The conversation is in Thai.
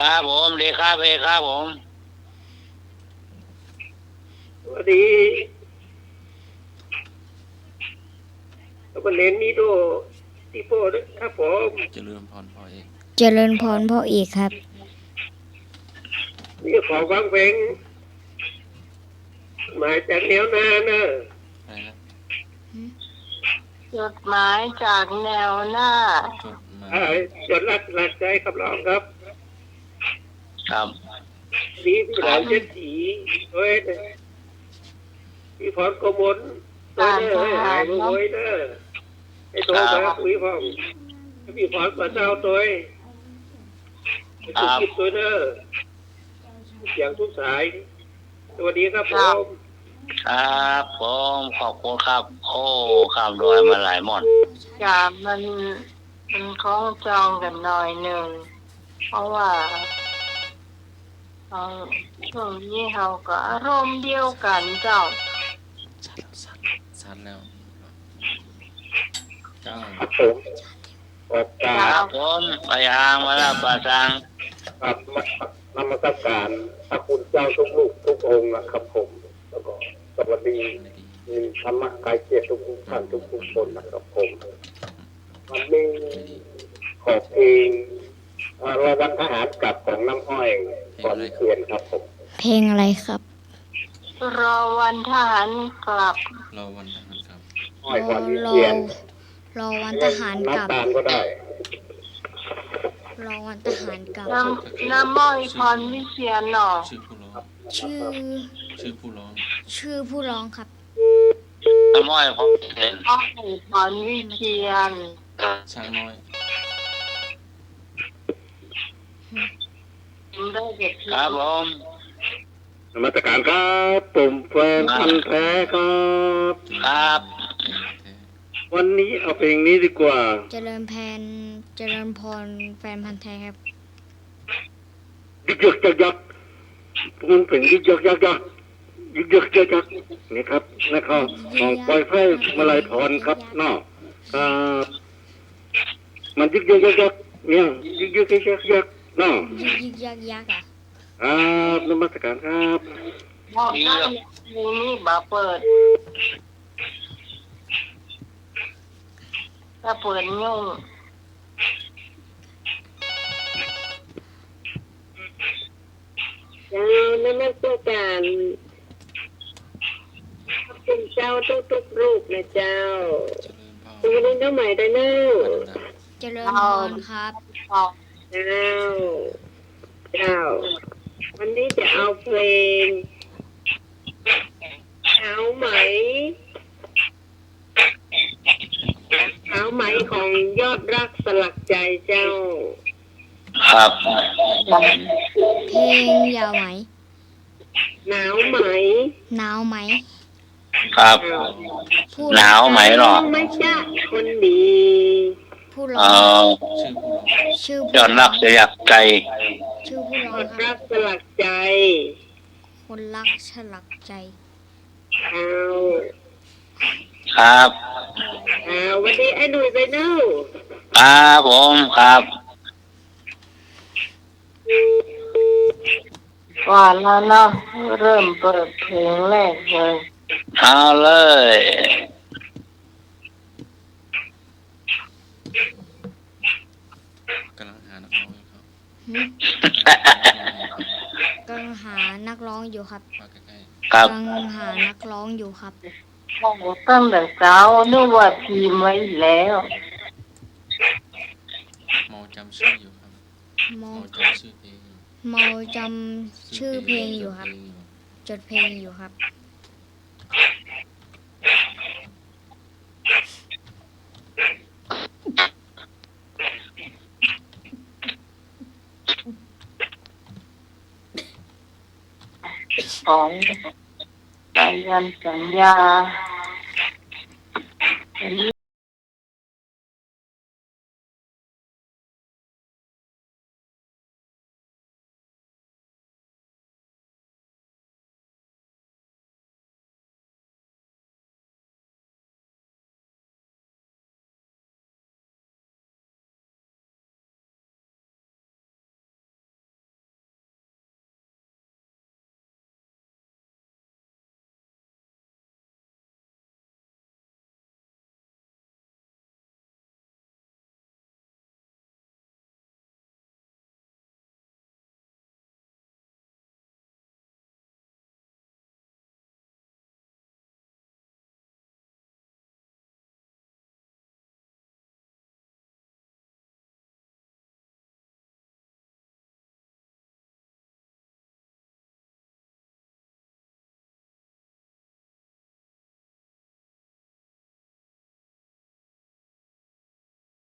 ครับผมดีครับเอครับผมสวัสดีวันเล่นนี้ดูที่โพดครับผมเจริญพรพ่อเอกเจริญพรพ่อเอกครับนี่ขอฟังเพลงหมายจากแนวหน้านะอะไรนะจดหมายจากแนวหน้าจดหมายจดรักใจครับรองครับครับดีพี่หลานเจ็ดสีด้วยพี่พรกมลตัวเนอหายมาโวยเนอไอ้โตมาคุยพ่อมพี่พรกว่าเจ้าตัวทุกคิดตัวเนอเสียงทุกสายสวัสดีครับผมครับผมขอบคุณครับโอ้ข้ามดอยมาหลายหม่อนจากมันคล้องจองกันหน่อยหนึ่งเพราะว่าช่วงนี้เราก็อารมณ์เดียวกันเจ้าชัดแล้วเจ้าครับผมโอกาสผมพยายามมาแล้วประจังครับนมัสการพระคุณเจ้าทุกลูกทุกองค์นะครับผมแล้วก็สวัสดีธรรมะกายเกียรติทุกท่านทุกคนนะครับผมวันนี้ขอเพลงรอวันทหารกลับของน้ำอ้อยก่อนเขียนครับผมเพลงอะไรครับรอวันทหารกลับรอวันทหารกลับอ้อยก่อนเขียนรอวันทหารกลับน้ำตาลก็ได้รอวันทหารกลับน้ำม้อยพรวิเชียรหรอชื่อผู้ร้องชื่อผู้ร้องครับน้ำม้อยพรวิเชียรช้างน้อยครับผมนมัสการครับผมแฟนพันธุ์แท้ครับครับวันนี้เอาเพลงนี้ดีกว่าเจริญพรแฟนพันธุ์แท้ครับยึกยักยักมันเป็นยึกยักยักยักยึกยักยักยักนี่ครับนะครับของปล่อยไฟมาลายพรครับเนาะมันยึกยักยักยักเนี่ยยึกยักยักยักเนาะยึกยักยักอ่ะครับนมัสการครับนี่บาเปิดถ้าเปิดยุ่งนมัสการขอบคุณเจ้าทุกรูปนะเจ้าคุณนี่น้องใหม่ได้เนอะเจริญพรครับเจ้าวันนี้จะเอาเพลงเอาไหมของยอดรักสลักใจเจ้าครับเพลงยาวไหมหนาวไหมครับหนาวไหมหรอไม่ใช่คนดีผู้ร้องชื่อยอดรักสลักใจชื่อผู้ร้องยอดรักสลักใจคนรักสลักใจครับวันนี้ไอ้หนุ่ยไปเน่าครับผมครับว่าแล้วเนาะเริ่มเปิดเพลงแรกเลยเอาเลยกำลังหานักร้องอยู่ครับกำลังหานักร้องอยู่ครับกำลังหานักร้องอยู่ครับตั้งแต่เช้านึกว่าทีมไว้แล้วมอจำชื่ออยู่ครับมอจำชื่อเพลงอยู่ครับจดเพลงอยู่ครับของสายันสัญญา